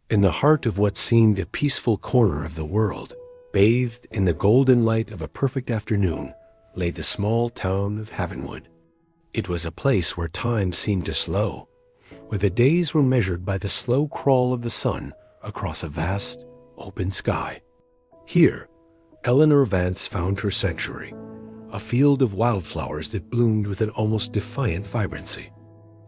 In the heart of what seemed a peaceful corner of the world, bathed in the golden light of a perfect afternoon, lay the small town of Havenwood. It was a place where time seemed to slow, where the days were measured by the slow crawl of the sun across a vast, open sky. Here, Eleanor Vance found her sanctuary, a field of wildflowers that bloomed with an almost defiant vibrancy.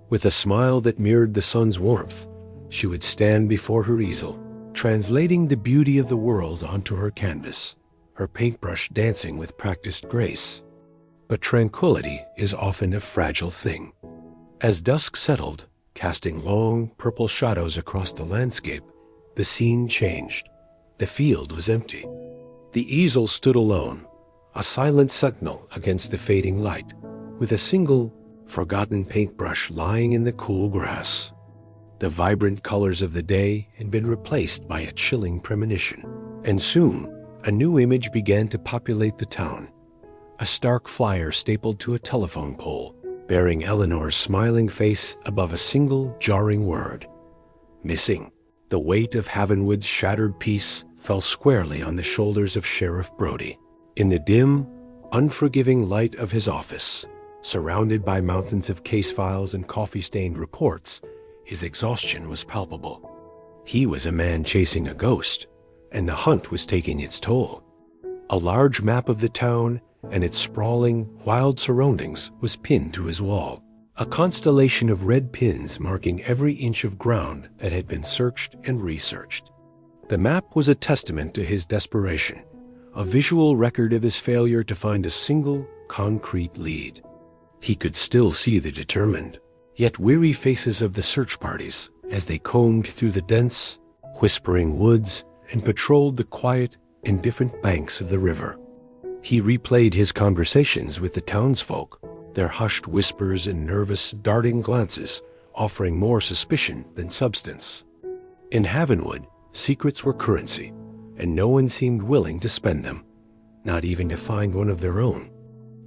With a smile that mirrored the sun's warmth, she would stand before her easel, translating the beauty of the world onto her canvas, her paintbrush dancing with practiced grace. But tranquility is often a fragile thing. As dusk settled, casting long, purple shadows across the landscape, the scene changed. The field was empty. The easel stood alone, a silent sentinel against the fading light, with a single, forgotten paintbrush lying in the cool grass. The vibrant colors of the day had been replaced by a chilling premonition, and soon a new image began to populate the town. A stark flyer stapled to a telephone pole, bearing Eleanor's smiling face above a single jarring word. Missing. The weight of Havenwood's shattered peace fell squarely on the shoulders of Sheriff Brody. In the dim, unforgiving light of his office, surrounded by mountains of case files and coffee-stained reports, his exhaustion was palpable. He was a man chasing a ghost, and the hunt was taking its toll. A large map of the town and its sprawling, wild surroundings was pinned to his wall, a constellation of red pins marking every inch of ground that had been searched and researched. The map was a testament to his desperation, a visual record of his failure to find a single, concrete lead. He could still see the determined, yet weary faces of the search parties as they combed through the dense, whispering woods and patrolled the quiet, indifferent banks of the river. He replayed his conversations with the townsfolk, their hushed whispers and nervous, darting glances offering more suspicion than substance. In Havenwood, secrets were currency, and no one seemed willing to spend them, not even to find one of their own.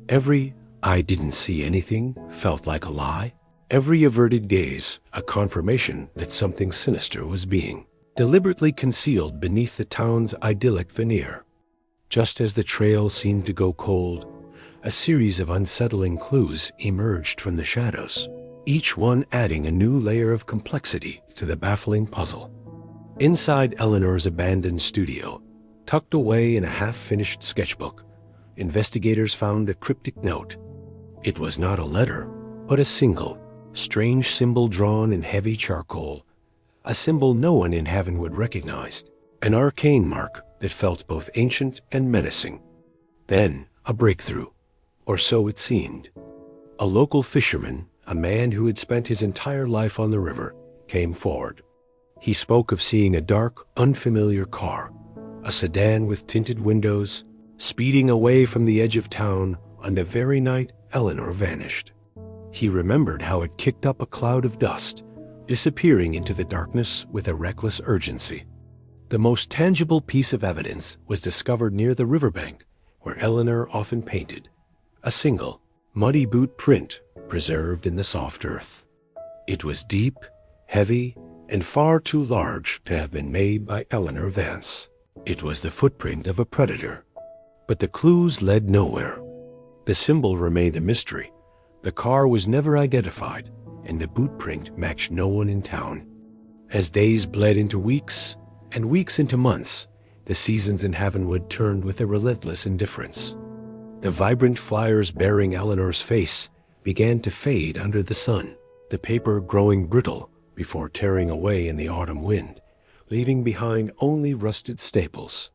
Every "I didn't see anything" felt like a lie. Every averted gaze a confirmation that something sinister was being deliberately concealed beneath the town's idyllic veneer. Just as the trail seemed to go cold, a series of unsettling clues emerged from the shadows, each one adding a new layer of complexity to the baffling puzzle. Inside Eleanor's abandoned studio, tucked away in a half-finished sketchbook, investigators found a cryptic note. It was not a letter, but a single, strange symbol drawn in heavy charcoal, a symbol no one in Havenwood recognized, an arcane mark that felt both ancient and menacing. Then, a breakthrough, or so it seemed. A local fisherman, a man who had spent his entire life on the river, came forward. He spoke of seeing a dark, unfamiliar car, a sedan with tinted windows, speeding away from the edge of town on the very night Eleanor vanished. He remembered how it kicked up a cloud of dust, disappearing into the darkness with a reckless urgency. The most tangible piece of evidence was discovered near the riverbank, where Eleanor often painted, a single, muddy boot print preserved in the soft earth. It was deep, heavy, and far too large to have been made by Eleanor Vance. It was the footprint of a predator. But the clues led nowhere. The symbol remained a mystery. The car was never identified, and the boot print matched no one in town. As days bled into weeks, and weeks into months, the seasons in Havenwood turned with a relentless indifference. The vibrant flyers bearing Eleanor's face began to fade under the sun, the paper growing brittle before tearing away in the autumn wind, leaving behind only rusted staples.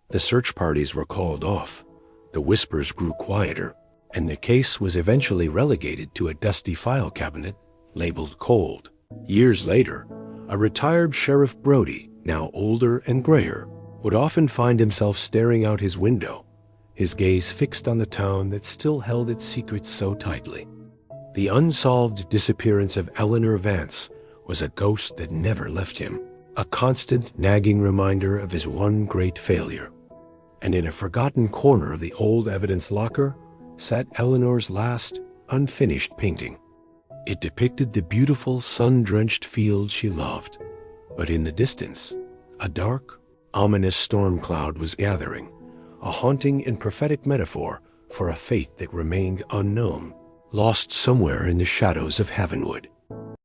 The search parties were called off, the whispers grew quieter, and the case was eventually relegated to a dusty file cabinet labeled cold. Years later, a retired Sheriff Brody, now older and grayer, would often find himself staring out his window, his gaze fixed on the town that still held its secrets so tightly. The unsolved disappearance of Eleanor Vance was a ghost that never left him, a constant nagging reminder of his one great failure. And in a forgotten corner of the old evidence locker sat Eleanor's last, unfinished painting. It depicted the beautiful sun-drenched field she loved, But in the distance, a dark, ominous storm cloud was gathering, a haunting and prophetic metaphor for a fate that remained unknown, lost somewhere in the shadows of Havenwood.